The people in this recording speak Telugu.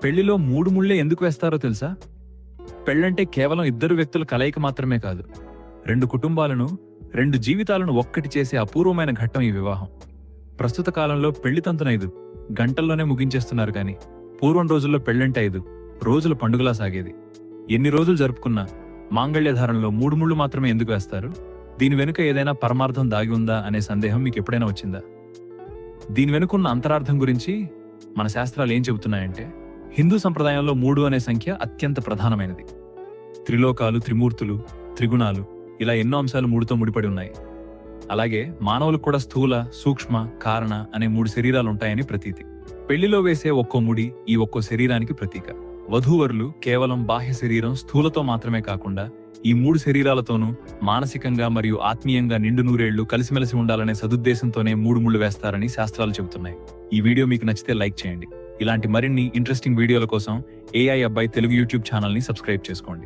పెళ్లిలో 3 ముళ్ళే ఎందుకు వేస్తారో తెలుసా? పెళ్ళంటే కేవలం ఇద్దరు వ్యక్తుల కలయిక మాత్రమే కాదు. 2 కుటుంబాలను, 2 జీవితాలను ఒక్కటి చేసే అపూర్వమైన ఘట్టం ఈ వివాహం. ప్రస్తుత కాలంలో పెళ్లి తంతున 5 గంటల్లోనే ముగించేస్తున్నారు కానీ పూర్వం రోజుల్లో పెళ్ళంటే 5 రోజుల పండుగలా సాగేది. ఎన్ని రోజులు జరుపుకున్నా మాంగళ్యధారణలో 3 ముళ్ళు మాత్రమే ఎందుకు వేస్తారు? దీని వెనుక ఏదైనా పరమార్థం దాగి ఉందా అనే సందేహం మీకు ఎప్పుడైనా వచ్చిందా? దీని వెనుకున్న అంతరార్థం గురించి మన శాస్త్రాలు ఏం చెబుతున్నాయంటే, హిందూ సంప్రదాయంలో 3 అనే సంఖ్య అత్యంత ప్రధానమైనది. త్రిలోకాలు, త్రిమూర్తులు, త్రిగుణాలు ఇలా ఎన్నో అంశాలు 3తో ముడిపడి ఉన్నాయి. అలాగే మానవులకు కూడా స్థూల, సూక్ష్మ, కారణ అనే 3 శరీరాలు ఉంటాయని ప్రతీతి. పెళ్లిలో వేసే ఒక్కో ముడి ఈ ఒక్కో శరీరానికి ప్రతీక. వధూవరులు కేవలం బాహ్య శరీరం స్థూలతో మాత్రమే కాకుండా ఈ 3 శరీరాలతోనూ మానసికంగా మరియు ఆత్మీయంగా నిండు నూరేళ్లు కలిసిమెలిసి ఉండాలనే సదుద్దేశంతోనే 3 ముళ్ళు వేస్తారని శాస్త్రాలు చెబుతున్నాయి. ఈ వీడియో మీకు నచ్చితే లైక్ చేయండి. ఇలాంటి మరిన్ని ఇంట్రెస్టింగ్ వీడియోల కోసం AI అబ్బాయి తెలుగు యూట్యూబ్ ఛానల్ని సబ్స్క్రైబ్ చేసుకోండి.